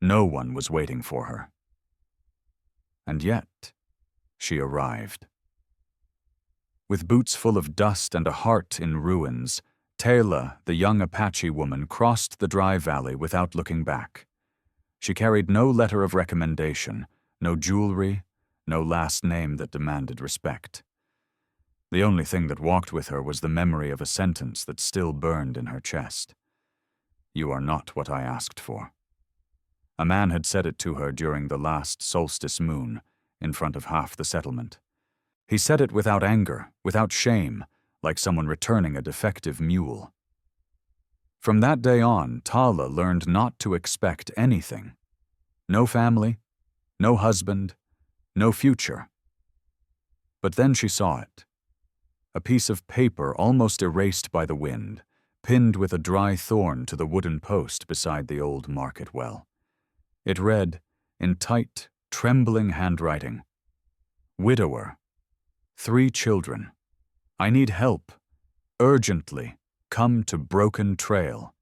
No one was waiting for her. And yet, she arrived. With boots full of dust and a heart in ruins, Taylor, the young Apache woman, crossed the dry valley without looking back. She carried no letter of recommendation, no jewelry, no last name that demanded respect. The only thing that walked with her was the memory of a sentence that still burned in her chest. "You are not what I asked for." A man had said it to her during the last solstice moon, in front of half the settlement. He said it without anger, without shame, like someone returning a defective mule. From that day on, Tala learned not to expect anything. No family, no husband, no future. But then she saw it. A piece of paper almost erased by the wind, pinned with a dry thorn to the wooden post beside the old market well. It read, in tight, trembling handwriting, "Widower. 3 children. I need help. Urgently. Come to Broken Trail."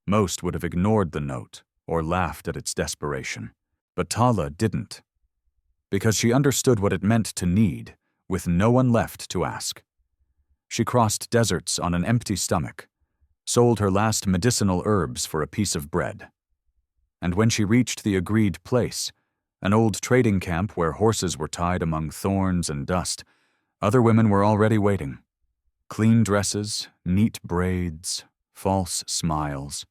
Most would have ignored the note or laughed at its desperation. But Tala didn't. Because she understood what it meant to need, with no one left to ask. She crossed deserts on an empty stomach, sold her last medicinal herbs for a piece of bread. And when she reached the agreed place, an old trading camp where horses were tied among thorns and dust, other women were already waiting. Clean dresses, neat braids, false smiles.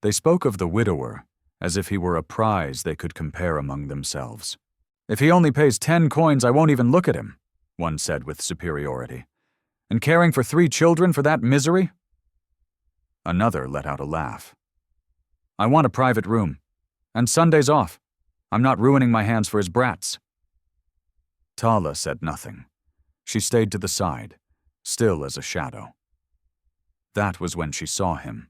They spoke of the widower as if he were a prize they could compare among themselves. "If he only pays 10 coins, I won't even look at him," one said with superiority. "And caring for 3 children for that misery?" Another let out a laugh. "I want a private room. And Sundays off. I'm not ruining my hands for his brats." Tala said nothing. She stayed to the side, still as a shadow. That was when she saw him.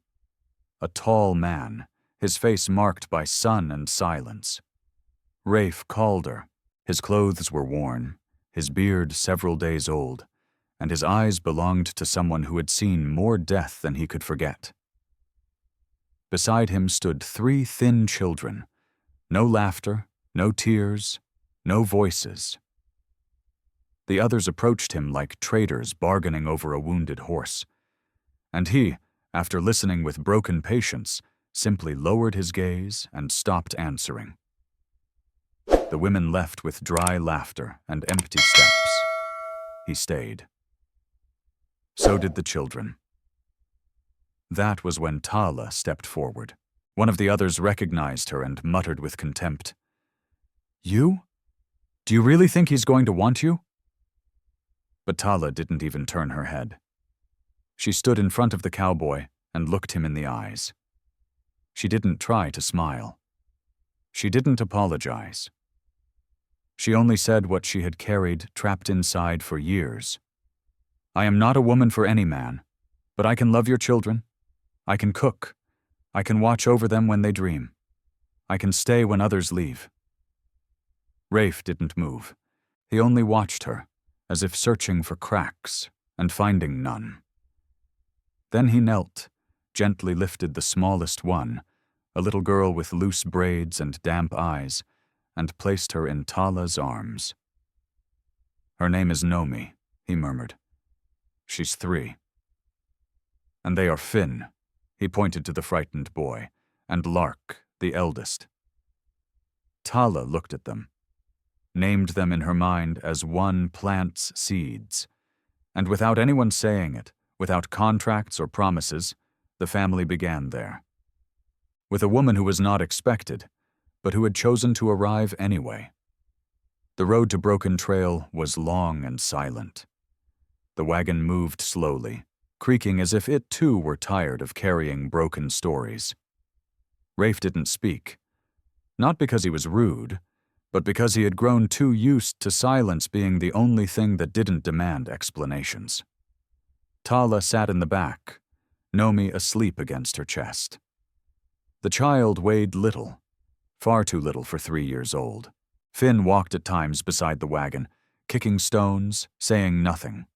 A tall man, his face marked by sun and silence. Rafe called her. His clothes were worn, his beard several days old, and his eyes belonged to someone who had seen more death than he could forget. Beside him stood 3 thin children. No laughter, no tears, no voices. The others approached him like traders bargaining over a wounded horse. And he, after listening with broken patience, simply lowered his gaze and stopped answering. The women left with dry laughter and empty steps. He stayed. So did the children. That was when Tala stepped forward. One of the others recognized her and muttered with contempt, "You? Do you really think he's going to want you?" But Tala didn't even turn her head. She stood in front of the cowboy and looked him in the eyes. She didn't try to smile. She didn't apologize. She only said what she had carried trapped inside for years. "I am not a woman for any man, but I can love your children. I can cook. I can watch over them when they dream. I can stay when others leave." Rafe didn't move. He only watched her, as if searching for cracks and finding none. Then he knelt, gently lifted the smallest one, a little girl with loose braids and damp eyes, and placed her in Tala's arms. "Her name is Nomi," he murmured. "She's 3. And they are Finn," he pointed to the frightened boy, "and Lark, the eldest." Tala looked at them, named them in her mind as one plant's seeds, and without anyone saying it, without contracts or promises, the family began there. With a woman who was not expected, but who had chosen to arrive anyway. The road to Broken Trail was long and silent. The wagon moved slowly, creaking as if it too were tired of carrying broken stories. Rafe didn't speak, not because he was rude, but because he had grown too used to silence being the only thing that didn't demand explanations. Tala sat in the back, Nomi asleep against her chest. The child weighed little, far too little for 3 years old. Finn walked at times beside the wagon, kicking stones, saying nothing.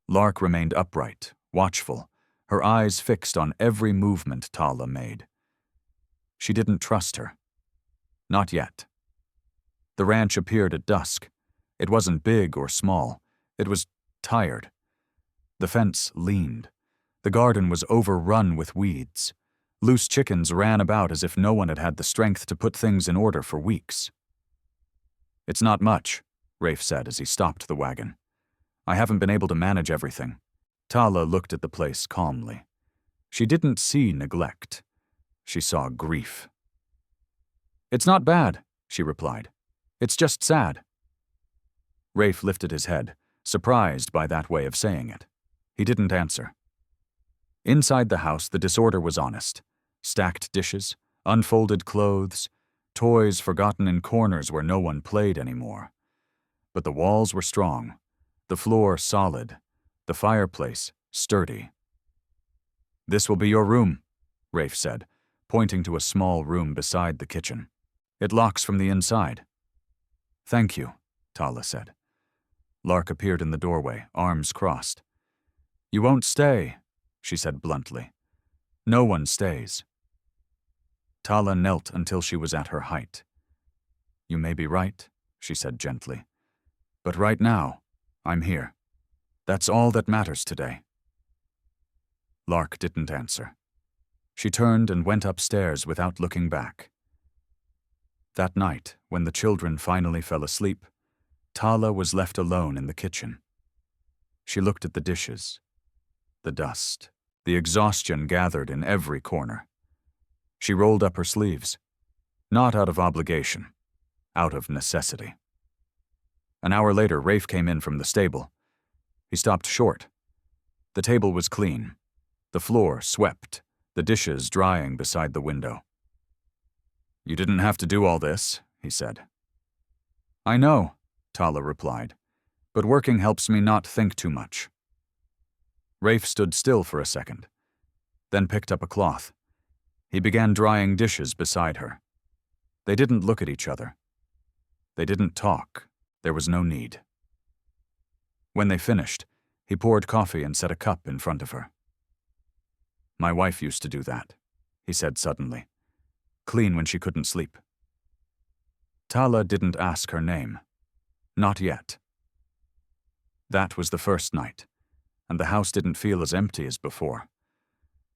Lark remained upright, watchful, her eyes fixed on every movement Tala made. She didn't trust her. Not yet. The ranch appeared at dusk. It wasn't big or small. It was tired. The fence leaned. The garden was overrun with weeds. Loose chickens ran about as if no one had had the strength to put things in order for weeks. "It's not much," Rafe said as he stopped the wagon. "I haven't been able to manage everything." Tala looked at the place calmly. She didn't see neglect. She saw grief. "It's not bad," she replied. "It's just sad." Rafe lifted his head, surprised by that way of saying it. He didn't answer. Inside the house, the disorder was honest. Stacked dishes, unfolded clothes, toys forgotten in corners where no one played anymore. But the walls were strong, the floor solid, the fireplace sturdy. "This will be your room," Rafe said, pointing to a small room beside the kitchen. "It locks from the inside." "Thank you," Tala said. Lark appeared in the doorway, arms crossed. "You won't stay," she said bluntly. "No one stays." Tala knelt until she was at her height. "You may be right," she said gently. "But right now, I'm here. That's all that matters today." Lark didn't answer. She turned and went upstairs without looking back. That night, when the children finally fell asleep, Tala was left alone in the kitchen. She looked at the dishes, the dust, the exhaustion gathered in every corner. She rolled up her sleeves, not out of obligation, out of necessity. An hour later, Rafe came in from the stable. He stopped short. The table was clean, the floor swept, the dishes drying beside the window. "You didn't have to do all this," he said. "I know," Tala replied, "but working helps me not think too much." Rafe stood still for a second, then picked up a cloth. He began drying dishes beside her. They didn't look at each other. They didn't talk. There was no need. When they finished, he poured coffee and set a cup in front of her. "My wife used to do that," he said suddenly. "Clean when she couldn't sleep." Tala didn't ask her name. Not yet. That was the first night, and the house didn't feel as empty as before.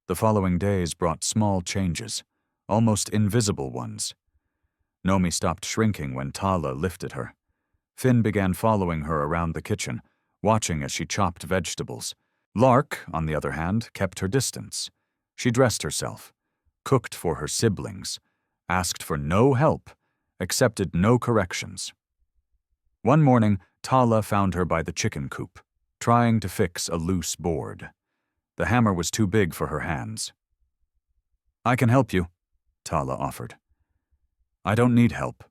The following days brought small changes, almost invisible ones. Nomi stopped shrinking when Tala lifted her. Finn began following her around the kitchen, watching as she chopped vegetables. Lark, on the other hand, kept her distance. She dressed herself, cooked for her siblings, asked for no help, accepted no corrections. One morning, Tala found her by the chicken coop, trying to fix a loose board. The hammer was too big for her hands. "I can help you," Tala offered. "I don't need help,"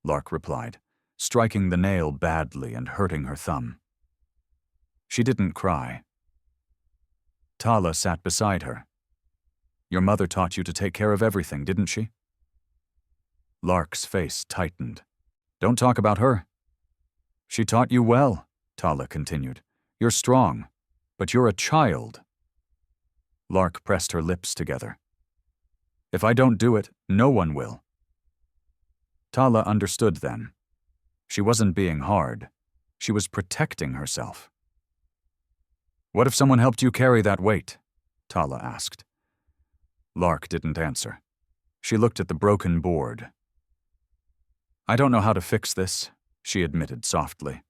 Lark replied, striking the nail badly and hurting her thumb. She didn't cry. Tala sat beside her. "Your mother taught you to take care of everything, didn't she?" Lark's face tightened. "Don't talk about her." "She taught you well," Tala continued. "You're strong, but you're a child." Lark pressed her lips together. "If I don't do it, no one will." Tala understood then. She wasn't being hard. She was protecting herself. "What if someone helped you carry that weight?" Tala asked. Lark didn't answer. She looked at the broken board. "I don't know how to fix this," she admitted softly.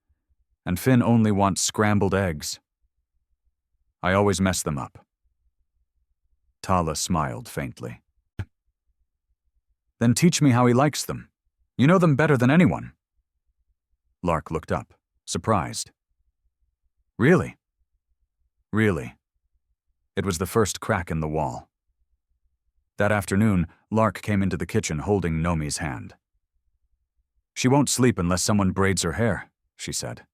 "And Finn only wants scrambled eggs. I always mess them up." Tala smiled faintly. "Then teach me how he likes them. You know them better than anyone." Lark looked up, surprised. "Really?" "Really." It was the first crack in the wall. That afternoon, Lark came into the kitchen holding Nomi's hand. "She won't sleep unless someone braids her hair," she said.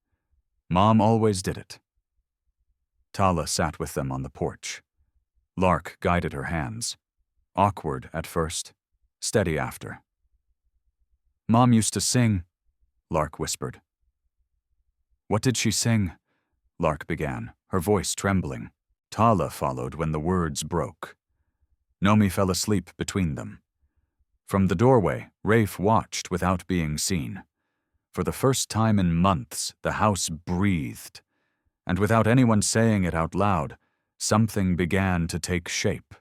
"Mom always did it." Tala sat with them on the porch. Lark guided her hands. Awkward at first, steady after. "Mom used to sing," Lark whispered. "What did she sing?" Lark began, her voice trembling. Tala followed when the words broke. Nomi fell asleep between them. From the doorway, Rafe watched without being seen. For the first time in months, the house breathed, and without anyone saying it out loud, something began to take shape.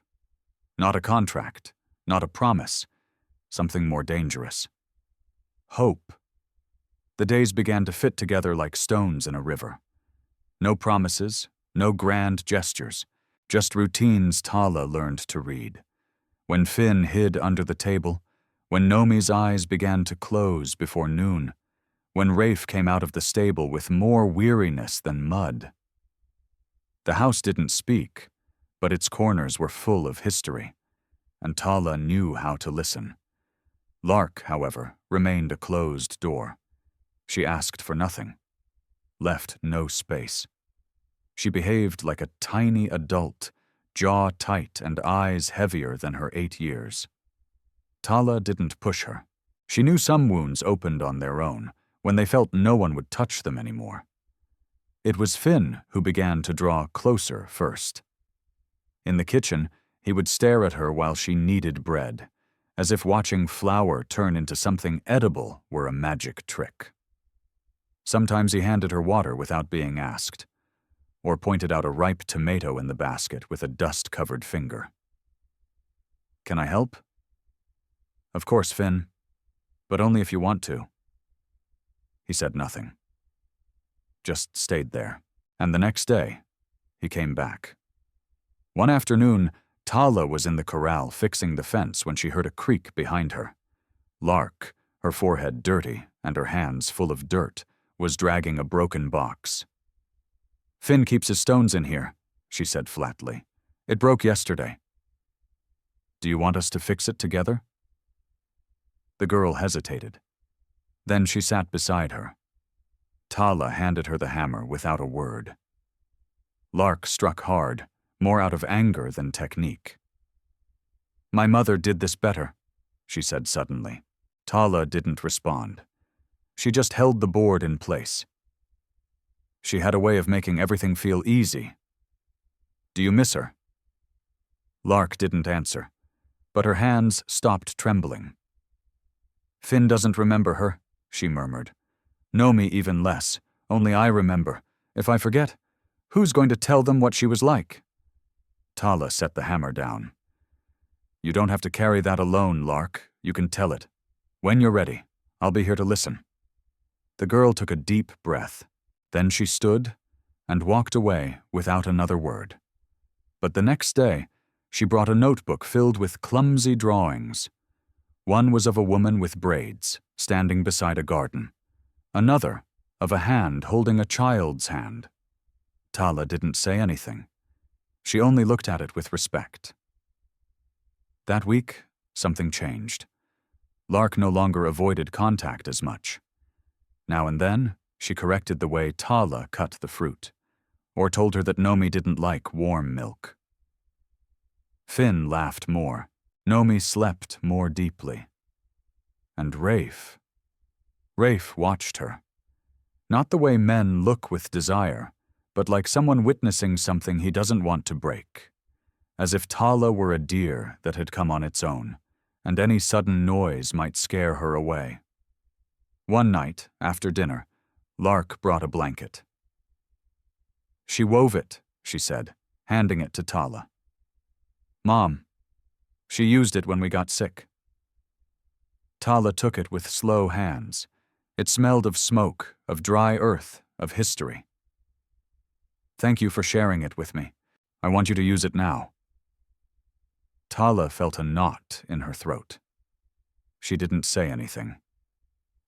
Not a contract, not a promise, something more dangerous. Hope. The days began to fit together like stones in a river. No promises, no grand gestures, just routines Tala learned to read. When Finn hid under the table, when Nomi's eyes began to close before noon, when Rafe came out of the stable with more weariness than mud. The house didn't speak, but its corners were full of history, and Tala knew how to listen. Lark, however, remained a closed door. She asked for nothing, left no space. She behaved like a tiny adult, jaw tight and eyes heavier than her 8 years. Tala didn't push her. She knew some wounds opened on their own, when they felt no one would touch them anymore. It was Finn who began to draw closer first. In the kitchen, he would stare at her while she kneaded bread, as if watching flour turn into something edible were a magic trick. Sometimes he handed her water without being asked, or pointed out a ripe tomato in the basket with a dust-covered finger. "Can I help?" "Of course, Finn, but only if you want to." He said nothing. Just stayed there. And the next day, he came back. One afternoon, Tala was in the corral fixing the fence when she heard a creak behind her. Lark, her forehead dirty and her hands full of dirt, was dragging a broken box. "Finn keeps his stones in here," she said flatly. "It broke yesterday." "Do you want us to fix it together?" The girl hesitated. Then she sat beside her. Tala handed her the hammer without a word. Lark struck hard, more out of anger than technique. "My mother did this better," she said suddenly. Tala didn't respond. She just held the board in place. She had a way of making everything feel easy. "Do you miss her?" Lark didn't answer, but her hands stopped trembling. "Finn doesn't remember her," she murmured. "Nomi even less, only I remember. If I forget, who's going to tell them what she was like?" Tala set the hammer down. "You don't have to carry that alone, Lark. You can tell it. When you're ready, I'll be here to listen." The girl took a deep breath. Then she stood and walked away without another word. But the next day, she brought a notebook filled with clumsy drawings. One was of a woman with braids, standing beside a garden. Another, of a hand holding a child's hand. Tala didn't say anything. She only looked at it with respect. That week, something changed. Lark no longer avoided contact as much. Now and then, she corrected the way Tala cut the fruit, or told her that Nomi didn't like warm milk. Finn laughed more. Nomi slept more deeply. And Rafe watched her. Not the way men look with desire, but like someone witnessing something he doesn't want to break. As if Tala were a deer that had come on its own, and any sudden noise might scare her away. One night, after dinner, Lark brought a blanket. "She wove it," she said, handing it to Tala. "Mom, she used it when we got sick." Tala took it with slow hands. It smelled of smoke, of dry earth, of history. "Thank you for sharing it with me. I want you to use it now." Tala felt a knot in her throat. She didn't say anything.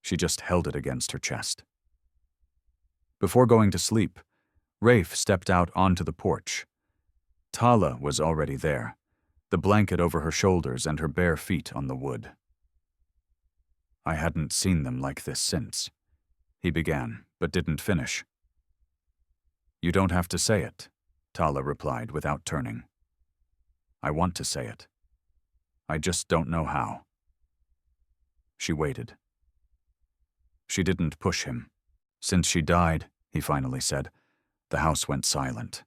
She just held it against her chest. Before going to sleep, Rafe stepped out onto the porch. Tala was already there, the blanket over her shoulders and her bare feet on the wood. "I hadn't seen them like this since," he began, but didn't finish. "You don't have to say it," Tala replied without turning. "I want to say it. I just don't know how." She waited. She didn't push him. "Since she died," he finally said, the house went silent.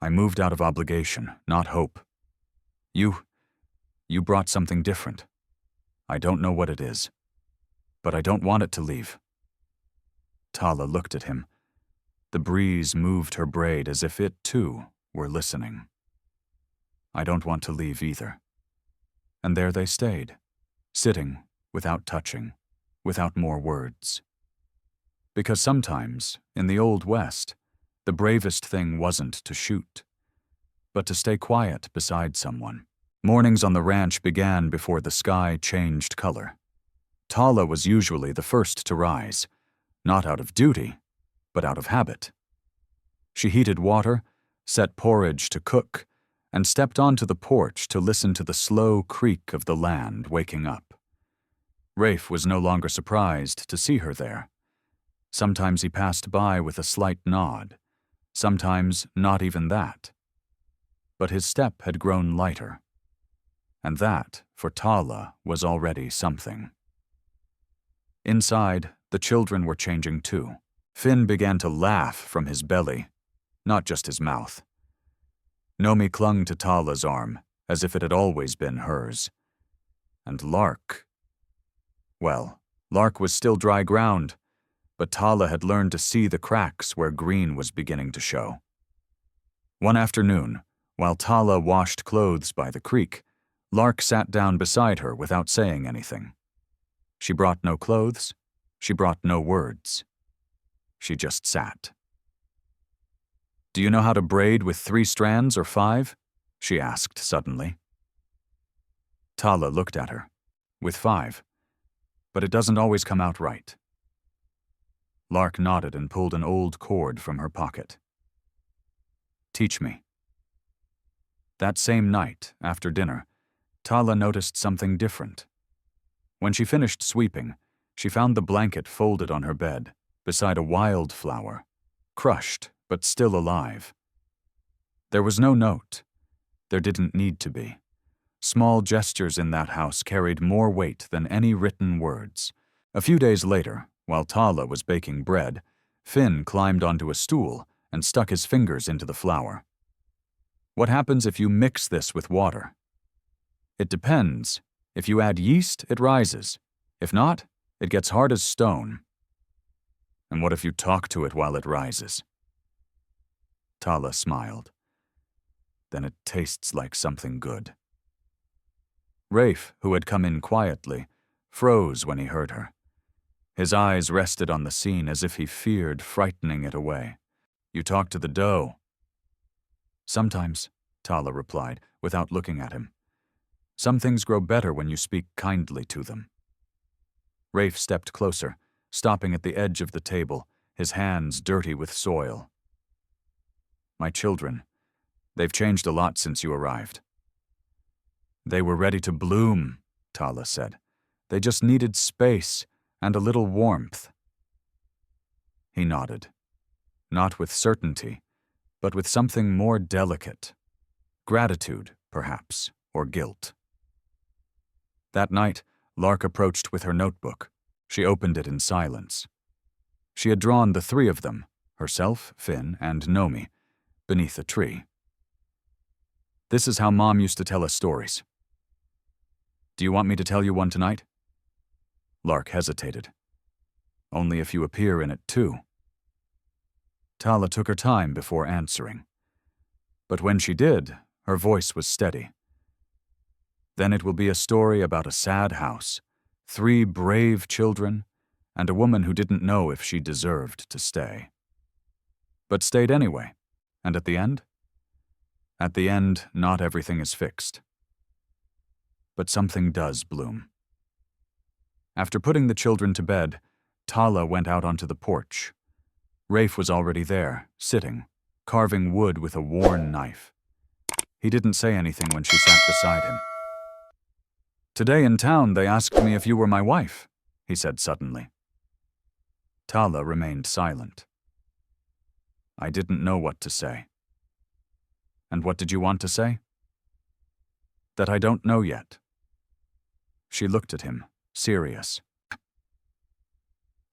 "I moved out of obligation, not hope. You brought something different." I don't know what it is, but I don't want it to leave. Tala looked at him. The breeze moved her braid as if it, too, were listening. I don't want to leave either. And there they stayed, sitting, without touching, without more words. Because sometimes, in the Old West, the bravest thing wasn't to shoot, but to stay quiet beside someone. Mornings on the ranch began before the sky changed color. Tala was usually the first to rise, not out of duty, but out of habit. She heated water, set porridge to cook, and stepped onto the porch to listen to the slow creak of the land waking up. Rafe was no longer surprised to see her there. Sometimes he passed by with a slight nod, sometimes not even that. But his step had grown lighter, and that, for Tala, was already something. Inside, the children were changing too. Finn began to laugh from his belly, not just his mouth. Nomi clung to Tala's arm, as if it had always been hers. And Lark... Well, Lark was still dry ground, but Tala had learned to see the cracks where green was beginning to show. One afternoon, while Tala washed clothes by the creek, Lark sat down beside her without saying anything. She brought no clothes, she brought no words. She just sat. "Do you know how to braid with 3 strands or 5? She asked suddenly. Tala looked at her. "With 5. But it doesn't always come out right." Lark nodded and pulled an old cord from her pocket. "Teach me." That same night, after dinner, Tala noticed something different. When she finished sweeping, she found the blanket folded on her bed, beside a wildflower, crushed but still alive. There was no note. There didn't need to be. Small gestures in that house carried more weight than any written words. A few days later, while Tala was baking bread, Finn climbed onto a stool and stuck his fingers into the flour. "What happens if you mix this with water?" "It depends. If you add yeast, it rises. If not, it gets hard as stone." "And what if you talk to it while it rises?" Tala smiled. "Then it tastes like something good." Rafe, who had come in quietly, froze when he heard her. His eyes rested on the scene as if he feared frightening it away. "You talk to the dough." "Sometimes," Tala replied, without looking at him. "Some things grow better when you speak kindly to them." Rafe stepped closer, stopping at the edge of the table, his hands dirty with soil. "My children, they've changed a lot since you arrived." "They were ready to bloom," Tala said. "They just needed space and a little warmth." He nodded, not with certainty, but with something more delicate. Gratitude, perhaps, or guilt. That night, Lark approached with her notebook. She opened it in silence. She had drawn the 3 of them, herself, Finn, and Nomi, beneath a tree. "This is how Mom used to tell us stories. Do you want me to tell you one tonight?" Lark hesitated. "Only if you appear in it too." Tala took her time before answering. But when she did, her voice was steady. "Then it will be a story about a sad house, 3 brave children, and a woman who didn't know if she deserved to stay. But stayed anyway, and at the end? At the end, not everything is fixed. But something does bloom." After putting the children to bed, Tala went out onto the porch. Rafe was already there, sitting, carving wood with a worn knife. He didn't say anything when she sat beside him. "Today in town they asked me if you were my wife," he said suddenly. Tala remained silent. "I didn't know what to say." "And what did you want to say?" "That I don't know yet." She looked at him, serious.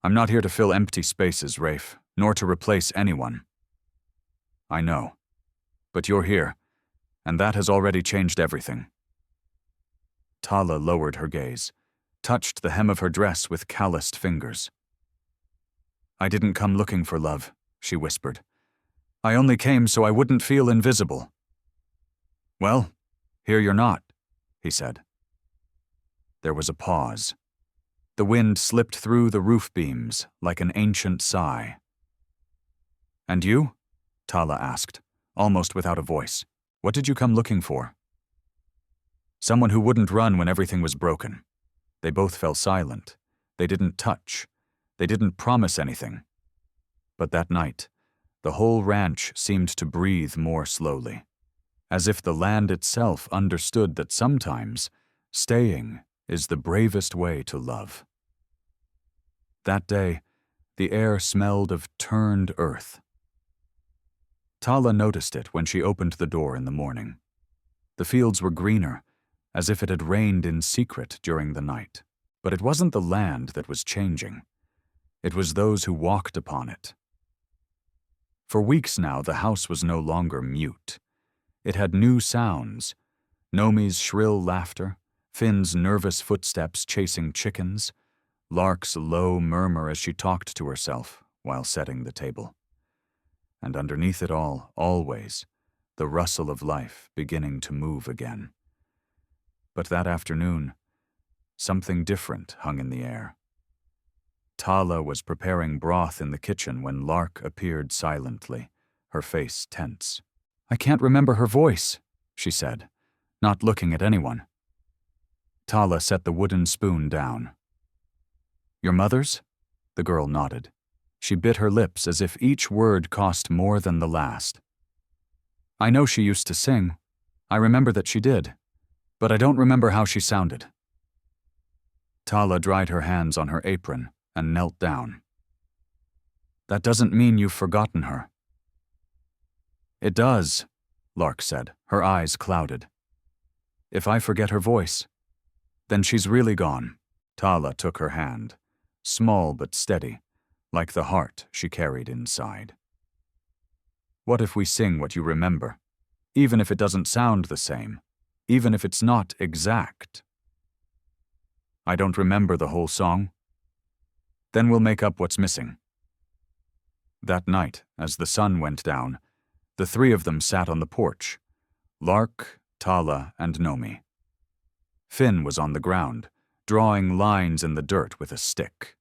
"I'm not here to fill empty spaces, Rafe, nor to replace anyone." "I know. But you're here, and that has already changed everything." Tala lowered her gaze. touched the hem of her dress with calloused fingers. "I didn't come looking for love," she whispered. "I only came so I wouldn't feel invisible." "Well, here you're not," he said. There was a pause. The wind slipped through the roof beams like an ancient sigh. "And you?" Tala asked, almost without a voice. "What did you come looking for?" Someone who wouldn't run when everything was broken. They both fell silent. They didn't touch. They didn't promise anything. But that night, the whole ranch seemed to breathe more slowly, as if the land itself understood that sometimes staying is the bravest way to love. That day, the air smelled of turned earth. Tala noticed it when she opened the door in the morning. The fields were greener, as if it had rained in secret during the night. But it wasn't the land that was changing. It was those who walked upon it. For weeks now, the house was no longer mute. It had new sounds: Nomi's shrill laughter, Finn's nervous footsteps chasing chickens, Lark's low murmur as she talked to herself while setting the table. And underneath it all, always, the rustle of life beginning to move again. But that afternoon, something different hung in the air. Tala was preparing broth in the kitchen when Lark appeared silently, her face tense. "I can't remember her voice," she said, not looking at anyone. Tala set the wooden spoon down. "Your mother's?" The girl nodded. She bit her lips as if each word cost more than the last. "I know she used to sing. I remember that she did. But I don't remember how she sounded." Tala dried her hands on her apron and knelt down. "That doesn't mean you've forgotten her." "It does," Lark said, her eyes clouded. "If I forget her voice, then she's really gone." Tala took her hand, small but steady, like the heart she carried inside. "What if we sing what you remember, even if it doesn't sound the same, even if it's not exact?" "I don't remember the whole song." "Then we'll make up what's missing." That night, as the sun went down, the three of them sat on the porch: Lark, Tala, and Nomi. Finn was on the ground, drawing lines in the dirt with a stick.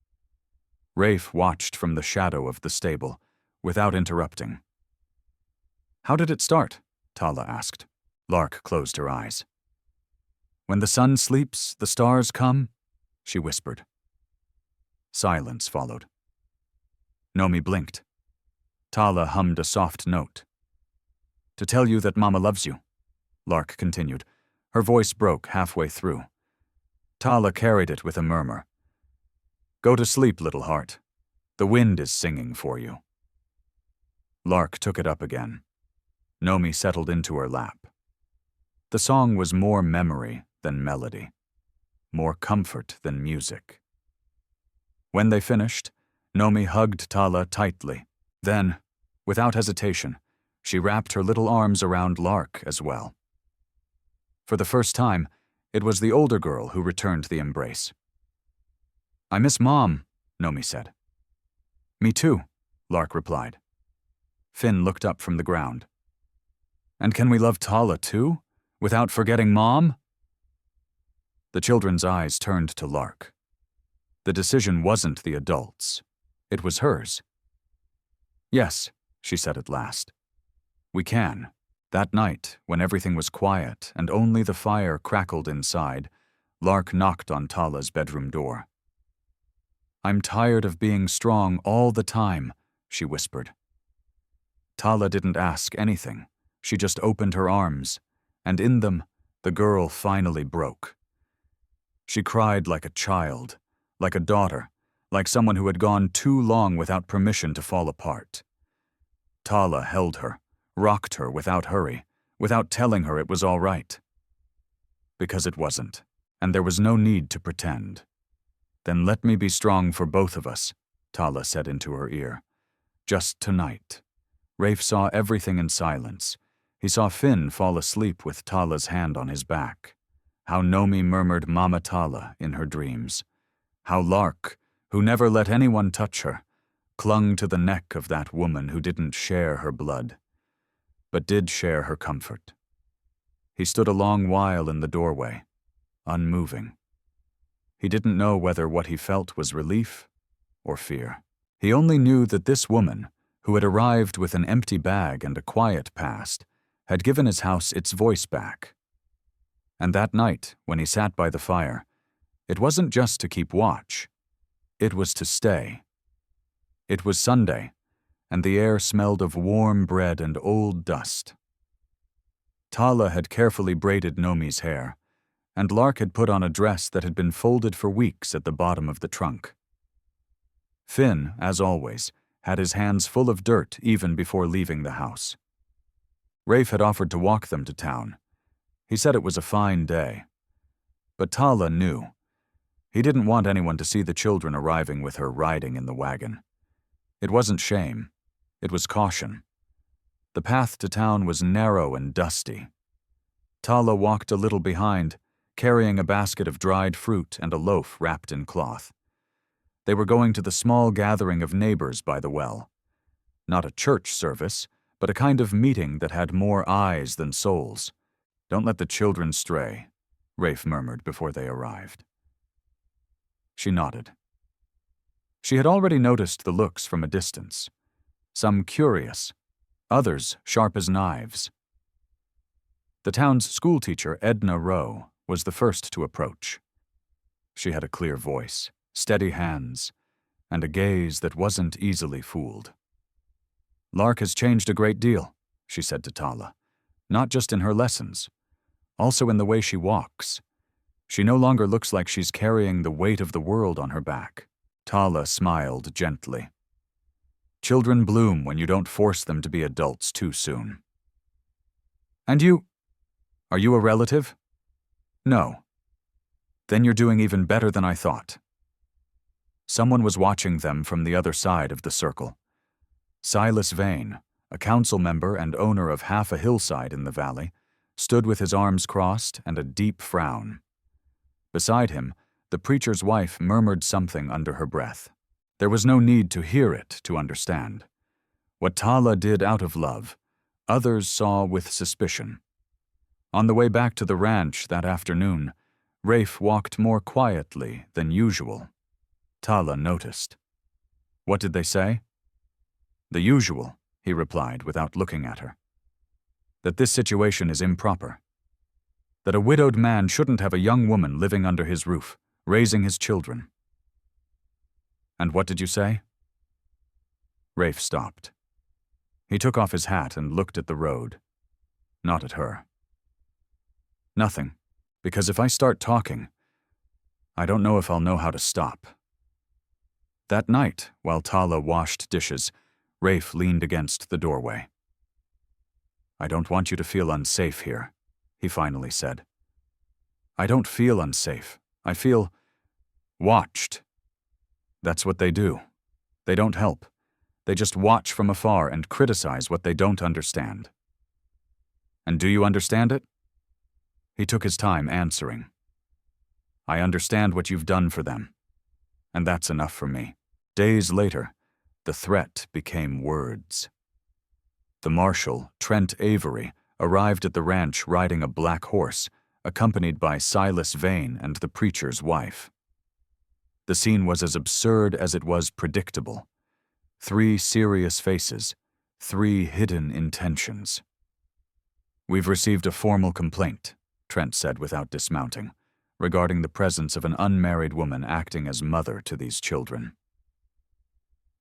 Rafe watched from the shadow of the stable, without interrupting. "How did it start?" Tala asked. Lark closed her eyes. "When the sun sleeps, the stars come," she whispered. Silence followed. Nomi blinked. Tala hummed a soft note. "To tell you that Mama loves you," Lark continued. Her voice broke halfway through. Tala carried it with a murmur. "Go to sleep, little heart. The wind is singing for you." Lark took it up again. Nomi settled into her lap. The song was more memory than melody, more comfort than music. When they finished, Nomi hugged Tala tightly. Then, without hesitation, she wrapped her little arms around Lark as well. For the first time, it was the older girl who returned the embrace. "I miss Mom," Nomi said. "Me too," Lark replied. Finn looked up from the ground. "And can we love Tala too, without forgetting Mom?" The children's eyes turned to Lark. The decision wasn't the adults'. It was hers. "Yes," she said at last. "We can." That night, when everything was quiet and only the fire crackled inside, Lark knocked on Tala's bedroom door. "I'm tired of being strong all the time," she whispered. Tala didn't ask anything. She just opened her arms, and in them, the girl finally broke. She cried like a child, like a daughter, like someone who had gone too long without permission to fall apart. Tala held her, rocked her without hurry, without telling her it was all right. Because it wasn't, and there was no need to pretend. "Then let me be strong for both of us," Tala said into her ear. "Just tonight." Rafe saw everything in silence. He saw Finn fall asleep with Tala's hand on his back. How Nomi murmured Mama Tala in her dreams. How Lark, who never let anyone touch her, clung to the neck of that woman who didn't share her blood, but did share her comfort. He stood a long while in the doorway, unmoving. He didn't know whether what he felt was relief or fear. He only knew that this woman, who had arrived with an empty bag and a quiet past, had given his house its voice back. And that night, when he sat by the fire, it wasn't just to keep watch. It was to stay. It was Sunday, and the air smelled of warm bread and old dust. Tala had carefully braided Nomi's hair, and Lark had put on a dress that had been folded for weeks at the bottom of the trunk. Finn, as always, had his hands full of dirt even before leaving the house. Rafe had offered to walk them to town. He said it was a fine day. But Tala knew. He didn't want anyone to see the children arriving with her riding in the wagon. It wasn't shame. It was caution. The path to town was narrow and dusty. Tala walked a little behind, carrying a basket of dried fruit and a loaf wrapped in cloth. They were going to the small gathering of neighbors by the well. Not a church service, but a kind of meeting that had more eyes than souls. "Don't let the children stray," Rafe murmured before they arrived. She nodded. She had already noticed the looks from a distance, some curious, others sharp as knives. The town's schoolteacher, Edna Rowe, was the first to approach. She had a clear voice, steady hands, and a gaze that wasn't easily fooled. "Lark has changed a great deal," she said to Tala, "not just in her lessons, also in the way she walks. She no longer looks like she's carrying the weight of the world on her back." Tala smiled gently. "Children bloom when you don't force them to be adults too soon." "And are you a relative?" "No." "Then you're doing even better than I thought." Someone was watching them from the other side of the circle. Silas Vane, a council member and owner of half a hillside in the valley, stood with his arms crossed and a deep frown. Beside him, the preacher's wife murmured something under her breath. There was no need to hear it to understand. What Tala did out of love, others saw with suspicion. On the way back to the ranch that afternoon, Rafe walked more quietly than usual. Tala noticed. "What did they say?" "The usual," he replied without looking at her. "That this situation is improper. That a widowed man shouldn't have a young woman living under his roof, raising his children." "And what did you say?" Rafe stopped. He took off his hat and looked at the road, not at her. "Nothing, because if I start talking, I don't know if I'll know how to stop." That night, while Tala washed dishes, Rafe leaned against the doorway. "I don't want you to feel unsafe here," he finally said. "I don't feel unsafe. I feel watched. That's what they do. They don't help. They just watch from afar and criticize what they don't understand." "And do you understand it?" He took his time answering. "I understand what you've done for them, and that's enough for me." Days later, the threat became words. The marshal, Trent Avery, arrived at the ranch riding a black horse, accompanied by Silas Vane and the preacher's wife. The scene was as absurd as it was predictable. 3 serious faces, 3 hidden intentions. "We've received a formal complaint," Trent said without dismounting, regarding the presence of an unmarried woman acting as mother to these children.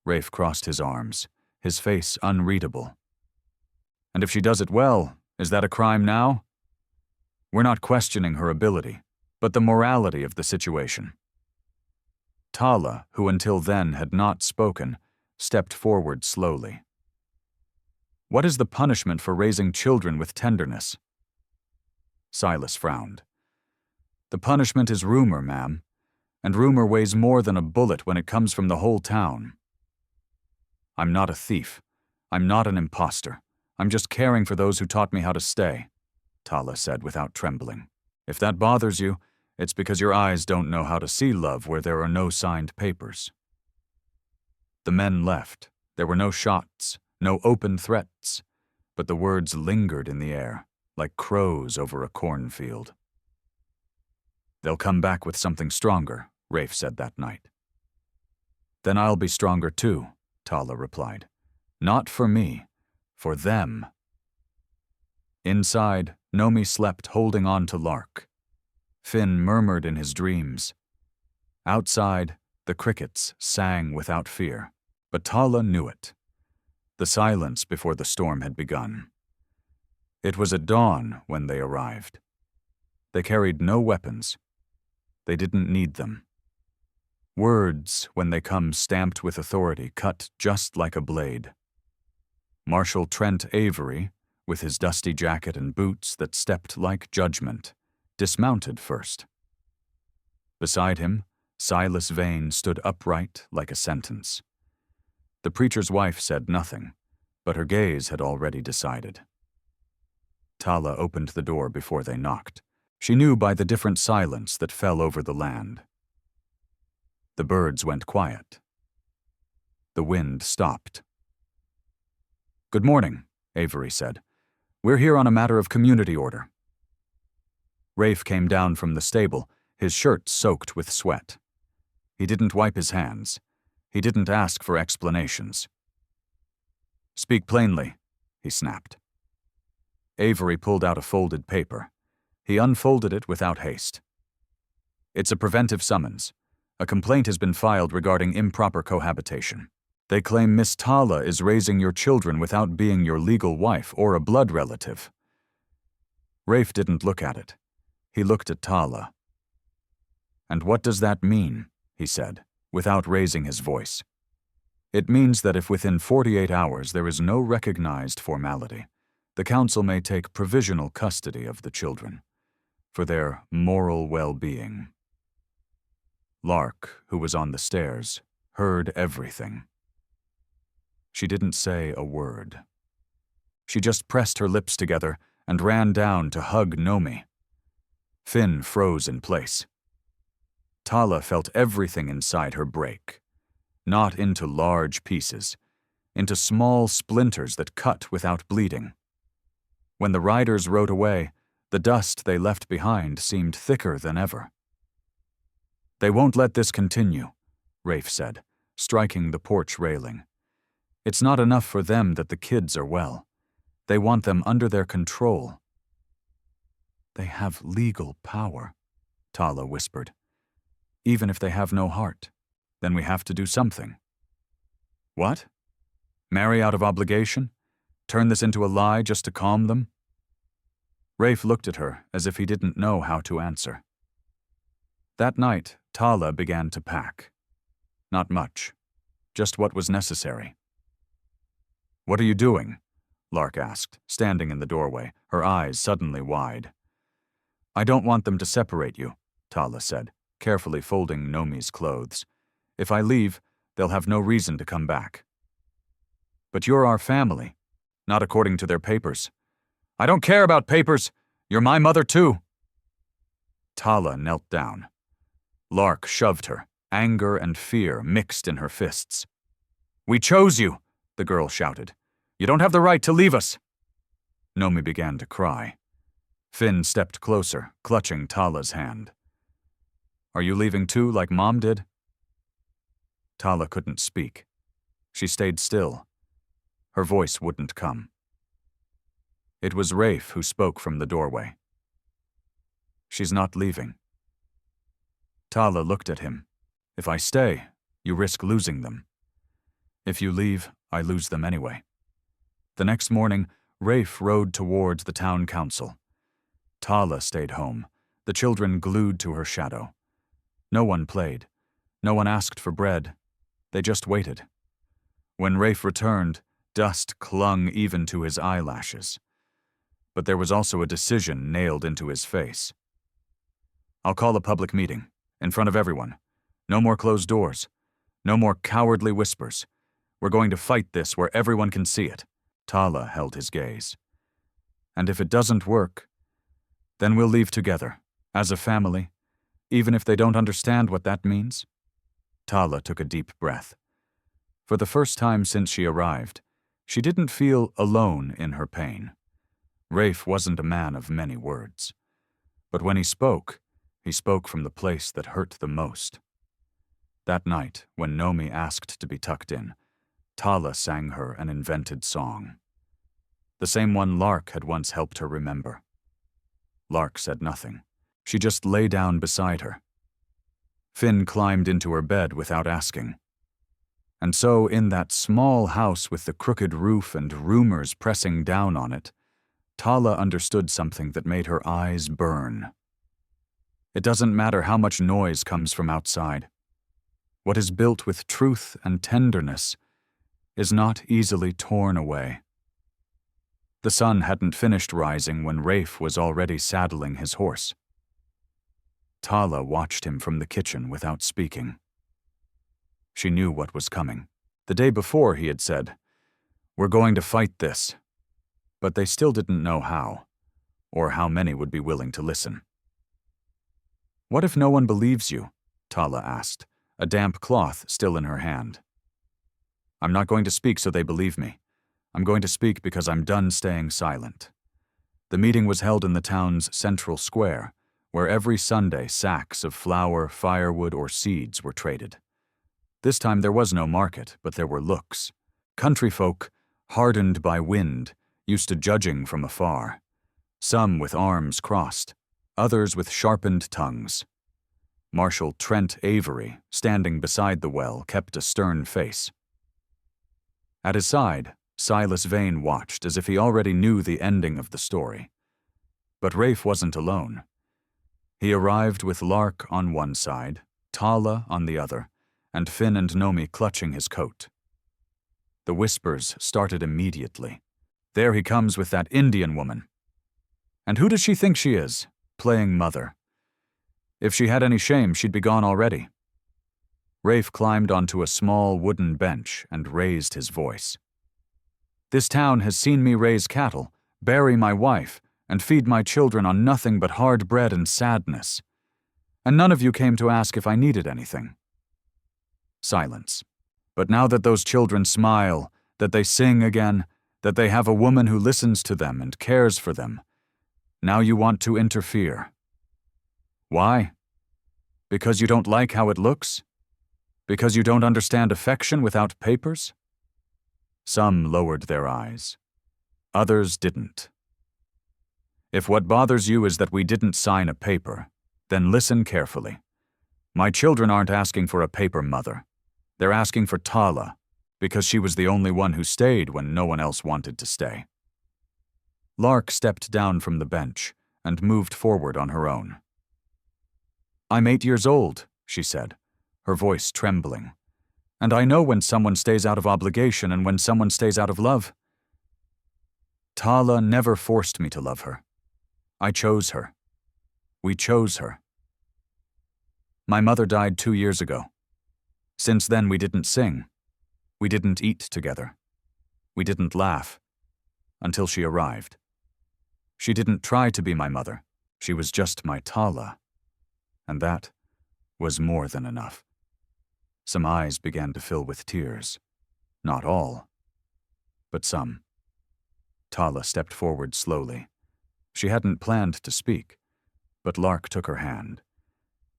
Rafe crossed his arms, his face unreadable. "And if she does it well, is that a crime now?" "We're not questioning her ability, but the morality of the situation." Tala, who until then had not spoken, stepped forward slowly. "What is the punishment for raising children with tenderness?" Silas frowned. "The punishment is rumor, ma'am, and rumor weighs more than a bullet when it comes from the whole town." "I'm not a thief. I'm not an imposter. I'm just caring for those who taught me how to stay," Tala said without trembling. If that bothers you, it's because your eyes don't know how to see love where there are no signed papers. The men left. There were no shots, no open threats, but the words lingered in the air, like crows over a cornfield. They'll come back with something stronger, Rafe said that night. Then I'll be stronger too, Tala replied. Not for me, for them. Inside, Nomi slept holding on to Lark. Finn murmured in his dreams. Outside, the crickets sang without fear, but Tala knew it. The silence before the storm had begun. It was at dawn when they arrived. They carried no weapons. They didn't need them. Words, when they come stamped with authority, cut just like a blade. Marshal Trent Avery, with his dusty jacket and boots that stepped like judgment, dismounted first. Beside him, Silas Vane stood upright like a sentence. The preacher's wife said nothing, but her gaze had already decided. Tala opened the door before they knocked. She knew by the different silence that fell over the land. The birds went quiet. The wind stopped. "Good morning," Avery said. "We're here on a matter of community order." Rafe came down from the stable, his shirt soaked with sweat. He didn't wipe his hands. He didn't ask for explanations. "Speak plainly," he snapped. Avery pulled out a folded paper. He unfolded it without haste. "It's a preventive summons. A complaint has been filed regarding improper cohabitation. They claim Miss Tala is raising your children without being your legal wife or a blood relative." Rafe didn't look at it. He looked at Tala. "And what does that mean?" he said, without raising his voice. "It means that if within 48 hours there is no recognized formality, the council may take provisional custody of the children, for their moral well-being." Lark, who was on the stairs, heard everything. She didn't say a word. She just pressed her lips together and ran down to hug Nomi. Finn froze in place. Tala felt everything inside her break, not into large pieces, into small splinters that cut without bleeding. When the riders rode away, the dust they left behind seemed thicker than ever. "They won't let this continue," Rafe said, striking the porch railing. "It's not enough for them that the kids are well. They want them under their control." "They have legal power," Tala whispered. "Even if they have no heart, then we have to do something." "What? Marry out of obligation? Turn this into a lie just to calm them?" Rafe looked at her as if he didn't know how to answer. That night, Tala began to pack. Not much, just what was necessary. "What are you doing?" Lark asked, standing in the doorway, her eyes suddenly wide. "I don't want them to separate you," Tala said, carefully folding Nomi's clothes. "If I leave, they'll have no reason to come back." "But you're our family, not according to their papers." "I don't care about papers. You're my mother too." Tala knelt down. Lark shoved her, anger and fear mixed in her fists. "We chose you," the girl shouted. "You don't have the right to leave us." Nomi began to cry. Finn stepped closer, clutching Tala's hand. "Are you leaving too, like Mom did?" Tala couldn't speak. She stayed still. Her voice wouldn't come. It was Rafe who spoke from the doorway. "She's not leaving." Tala looked at him. "If I stay, you risk losing them. If you leave, I lose them anyway." The next morning, Rafe rode towards the town council. Tala stayed home, the children glued to her shadow. No one played. No one asked for bread. They just waited. When Rafe returned, dust clung even to his eyelashes. But there was also a decision nailed into his face. "I'll call a public meeting, in front of everyone. No more closed doors. No more cowardly whispers. We're going to fight this where everyone can see it." Tala held his gaze. "And if it doesn't work, then we'll leave together, As a family, even if they don't understand what that means? Tala took a deep breath. For the first time since she arrived, she didn't feel alone in her pain. Rafe wasn't a man of many words. But when he spoke from the place that hurt the most. That night, when Nomi asked to be tucked in, Tala sang her an invented song. The same one Lark had once helped her remember. Lark said nothing. She just lay down beside her. Finn climbed into her bed without asking. And so, in that small house with the crooked roof and rumors pressing down on it, Tala understood something that made her eyes burn. It doesn't matter how much noise comes from outside. What is built with truth and tenderness is not easily torn away. The sun hadn't finished rising when Rafe was already saddling his horse. Tala watched him from the kitchen without speaking. She knew what was coming. The day before he had said, "We're going to fight this." But they still didn't know how, or how many would be willing to listen. "What if no one believes you?" Tala asked, a damp cloth still in her hand. "I'm not going to speak so they believe me. I'm going to speak because I'm done staying silent." The meeting was held in the town's central square, where every Sunday sacks of flour, firewood, or seeds were traded. This time there was no market, but there were looks. Country folk, hardened by wind, used to judging from afar. Some with arms crossed, others with sharpened tongues. Marshal Trent Avery, standing beside the well, kept a stern face. At his side, Silas Vane watched as if he already knew the ending of the story. But Rafe wasn't alone. He arrived with Lark on one side, Tala on the other, and Finn and Nomi clutching his coat. The whispers started immediately. "There he comes with that Indian woman. And who does she think she is? Playing mother. If she had any shame, she'd be gone already." Rafe climbed onto a small wooden bench and raised his voice. "This town has seen me raise cattle, bury my wife, and feed my children on nothing but hard bread and sadness. And none of you came to ask if I needed anything." Silence. "But now that those children smile, that they sing again, that they have a woman who listens to them and cares for them, now you want to interfere. Why? Because you don't like how it looks? Because you don't understand affection without papers?" Some lowered their eyes. Others didn't. "If what bothers you is that we didn't sign a paper, then listen carefully. My children aren't asking for a paper mother. They're asking for Tala, because she was the only one who stayed when no one else wanted to stay." Lark stepped down from the bench and moved forward on her own. "I'm 8 years old," she said, her voice trembling. "And I know when someone stays out of obligation and when someone stays out of love. Tala never forced me to love her. I chose her. We chose her. My mother died 2 years ago. Since then we didn't sing. We didn't eat together. We didn't laugh. Until she arrived. She didn't try to be my mother. She was just my Tala. And that was more than enough." Some eyes began to fill with tears. Not all, but some. Tala stepped forward slowly. She hadn't planned to speak, but Lark took her hand,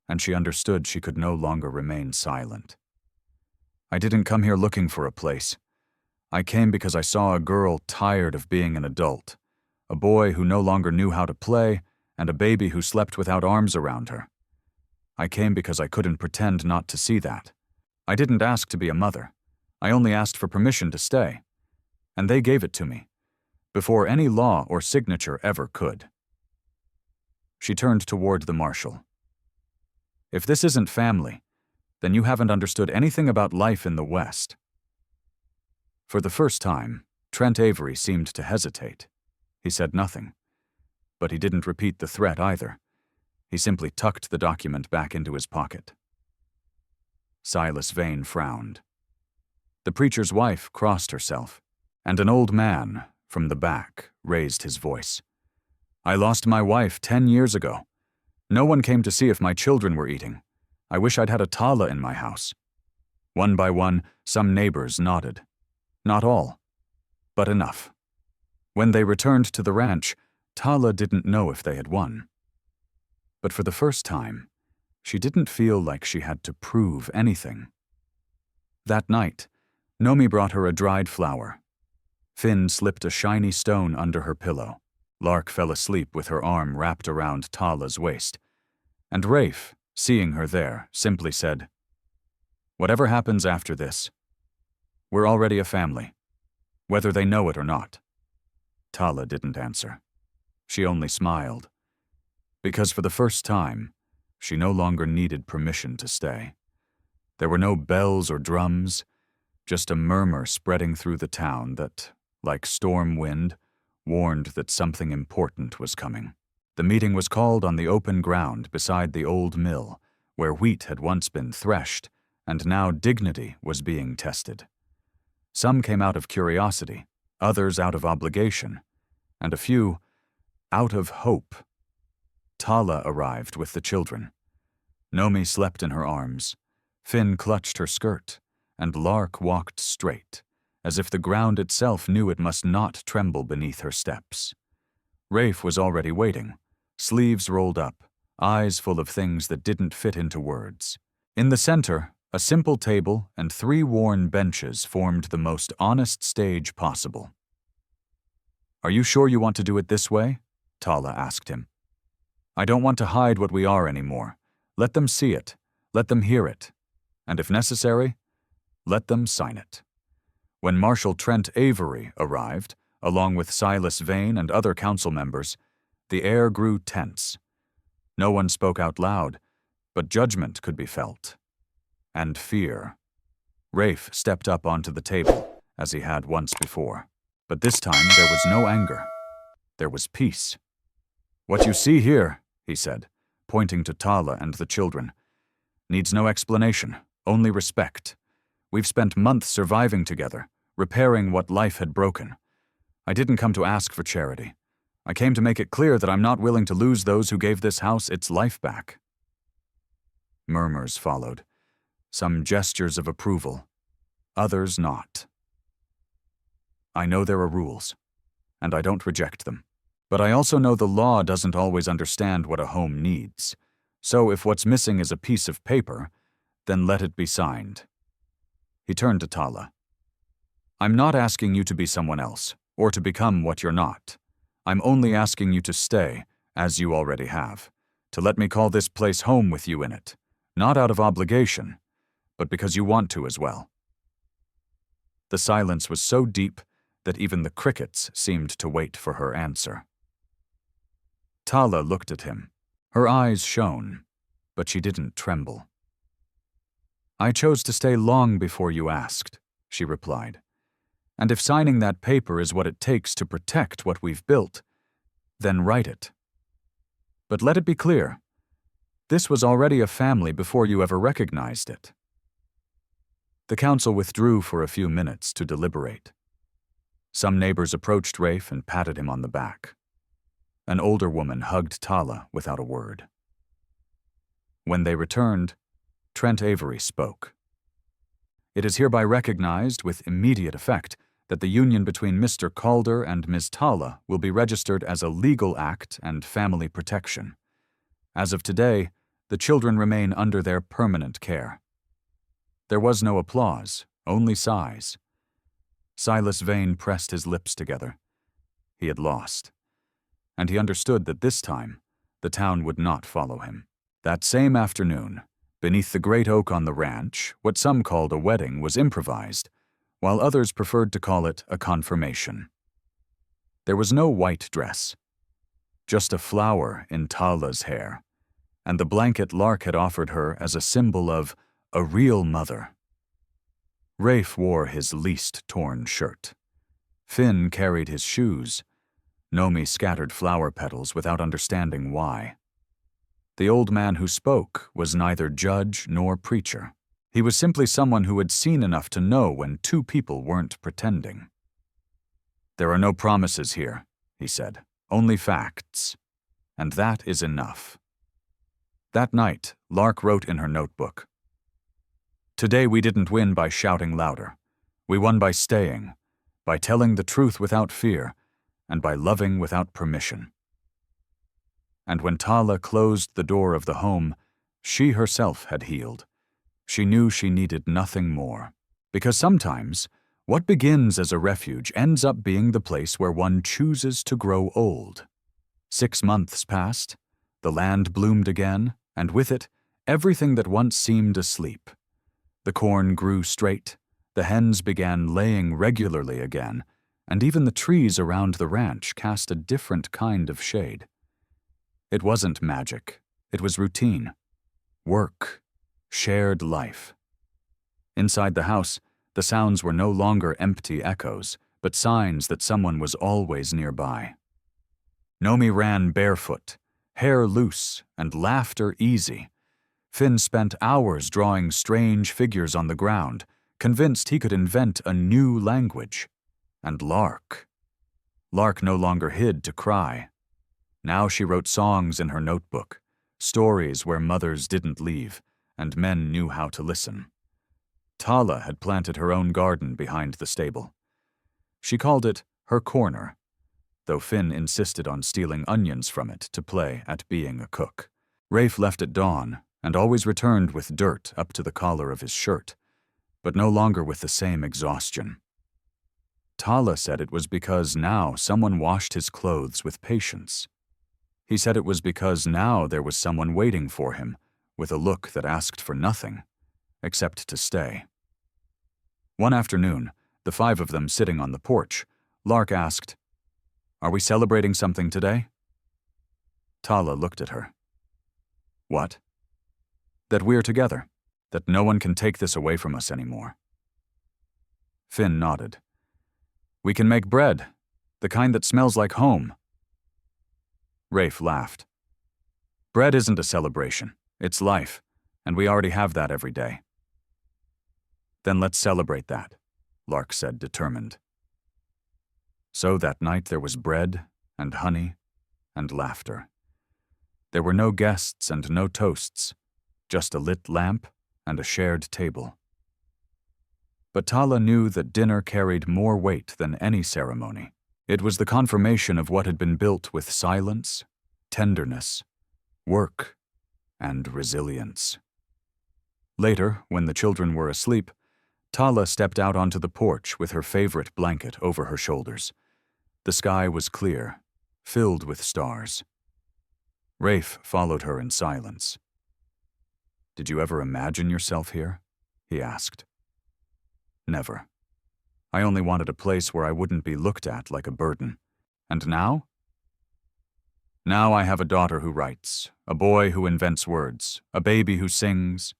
and she understood she could no longer remain silent. "I didn't come here looking for a place. I came because I saw a girl tired of being an adult, a boy who no longer knew how to play, and a baby who slept without arms around her. I came because I couldn't pretend not to see that. I didn't ask to be a mother. I only asked for permission to stay. And they gave it to me, before any law or signature ever could." She turned toward the marshal. "If this isn't family, then you haven't understood anything about life in the West." For the first time, Trent Avery seemed to hesitate. He said nothing, but he didn't repeat the threat either. He simply tucked the document back into his pocket. Silas Vane frowned. The preacher's wife crossed herself, and an old man, from the back, raised his voice. "I lost my wife 10 years ago. No one came to see if my children were eating. I wish I'd had a Tala in my house. One by one, some neighbors nodded. Not all, but enough. When they returned to the ranch, Tala didn't know if they had won. But for the first time, she didn't feel like she had to prove anything. That night, Nomi brought her a dried flower. Finn slipped a shiny stone under her pillow. Lark fell asleep with her arm wrapped around Tala's waist. And Rafe, seeing her there, simply said, "Whatever happens after this, we're already a family, whether they know it or not." Tala didn't answer. She only smiled, because for the first time, she no longer needed permission to stay. There were no bells or drums, just a murmur spreading through the town that, like storm wind, warned that something important was coming. The meeting was called on the open ground beside the old mill, where wheat had once been threshed, and now dignity was being tested. Some came out of curiosity, others out of obligation, and a few out of hope. Tala arrived with the children. Nomi slept in her arms. Finn clutched her skirt, and Lark walked straight, as if the ground itself knew it must not tremble beneath her steps. Rafe was already waiting, sleeves rolled up, eyes full of things that didn't fit into words. In the center, a simple table and 3 worn benches formed the most honest stage possible. "Are you sure you want to do it this way?" Tala asked him. "I don't want to hide what we are anymore. Let them see it. Let them hear it. And if necessary, let them sign it." When Marshal Trent Avery arrived, along with Silas Vane and other council members, the air grew tense. No one spoke out loud, but judgment could be felt. And fear. Rafe stepped up onto the table, as he had once before. But this time there was no anger. There was peace. "What you see here," he said, pointing to Tala and the children, "needs no explanation, only respect. We've spent months surviving together, repairing what life had broken. I didn't come to ask for charity. I came to make it clear that I'm not willing to lose those who gave this house its life back." Murmurs followed, some gestures of approval, others not. "I know there are rules, and I don't reject them. But I also know the law doesn't always understand what a home needs. So if what's missing is a piece of paper, then let it be signed." He turned to Tala. "I'm not asking you to be someone else, or to become what you're not. I'm only asking you to stay, as you already have, to let me call this place home with you in it, not out of obligation, but because you want to as well." The silence was so deep that even the crickets seemed to wait for her answer. Tala looked at him. Her eyes shone, but she didn't tremble. "I chose to stay long before you asked," she replied. "And if signing that paper is what it takes to protect what we've built, then write it. But let it be clear, this was already a family before you ever recognized it." The council withdrew for a few minutes to deliberate. Some neighbors approached Rafe and patted him on the back. An older woman hugged Tala without a word. When they returned, Trent Avery spoke. "It is hereby recognized with immediate effect that the union between Mr. Calder and Ms. Tala will be registered as a legal act and family protection. As of today, the children remain under their permanent care." There was no applause, only sighs. Silas Vane pressed his lips together. He had lost. And he understood that this time, the town would not follow him. That same afternoon, beneath the great oak on the ranch, what some called a wedding was improvised, while others preferred to call it a confirmation. There was no white dress, just a flower in Tala's hair, and the blanket Lark had offered her as a symbol of a real mother. Rafe wore his least torn shirt. Finn carried his shoes. Nomi scattered flower petals without understanding why. The old man who spoke was neither judge nor preacher. He was simply someone who had seen enough to know when 2 people weren't pretending. "There are no promises here," he said, "only facts. And that is enough." That night, Lark wrote in her notebook, "Today we didn't win by shouting louder. We won by staying, by telling the truth without fear, and by loving without permission." And when Tala closed the door of the home, she herself had healed. She knew she needed nothing more. Because sometimes, what begins as a refuge ends up being the place where one chooses to grow old. 6 months passed, the land bloomed again, and with it, everything that once seemed asleep. The corn grew straight, the hens began laying regularly again, and even the trees around the ranch cast a different kind of shade. It wasn't magic, it was routine, work, shared life. Inside the house, the sounds were no longer empty echoes, but signs that someone was always nearby. Nomi ran barefoot, hair loose and laughter easy. Finn spent hours drawing strange figures on the ground, convinced he could invent a new language. And Lark no longer hid to cry. Now she wrote songs in her notebook, stories where mothers didn't leave, and men knew how to listen. Tala had planted her own garden behind the stable. She called it her corner, though Finn insisted on stealing onions from it to play at being a cook. Rafe left at dawn and always returned with dirt up to the collar of his shirt, but no longer with the same exhaustion. Tala said it was because now someone washed his clothes with patience. He said it was because now there was someone waiting for him, with a look that asked for nothing, except to stay. One afternoon, the 5 of them sitting on the porch, Lark asked, "Are we celebrating something today?" Tala looked at her. "What?" "That we're together, that no one can take this away from us anymore." Finn nodded. "We can make bread, the kind that smells like home." Rafe laughed. "Bread isn't a celebration, it's life, and we already have that every day." "Then let's celebrate that," Lark said, determined. So that night there was bread and honey and laughter. There were no guests and no toasts, just a lit lamp and a shared table. But Tala knew that dinner carried more weight than any ceremony. It was the confirmation of what had been built with silence, tenderness, work, and resilience. Later, when the children were asleep, Tala stepped out onto the porch with her favorite blanket over her shoulders. The sky was clear, filled with stars. Rafe followed her in silence. "Did you ever imagine yourself here?" he asked. "Never. I only wanted a place where I wouldn't be looked at like a burden. And now? Now I have a daughter who writes, a boy who invents words, a baby who sings,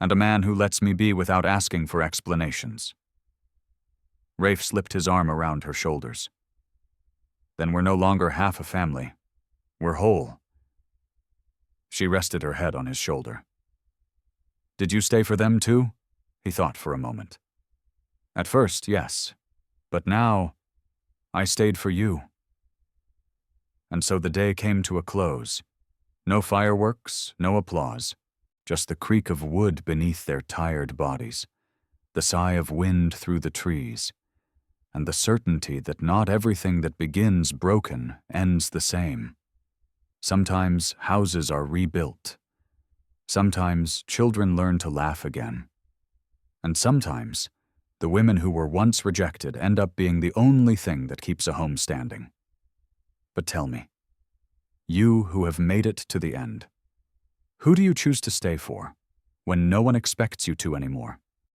and a man who lets me be without asking for explanations." Rafe slipped his arm around her shoulders. "Then we're no longer half a family. We're whole." She rested her head on his shoulder. "Did you stay for them too?" He thought for a moment. "At first, yes. But now, I stayed for you." And so the day came to a close. No fireworks, no applause, just the creak of wood beneath their tired bodies, the sigh of wind through the trees, and the certainty that not everything that begins broken ends the same. Sometimes houses are rebuilt. Sometimes children learn to laugh again. And sometimes the women who were once rejected end up being the only thing that keeps a home standing. But tell me, you who have made it to the end, who do you choose to stay for when no one expects you to anymore?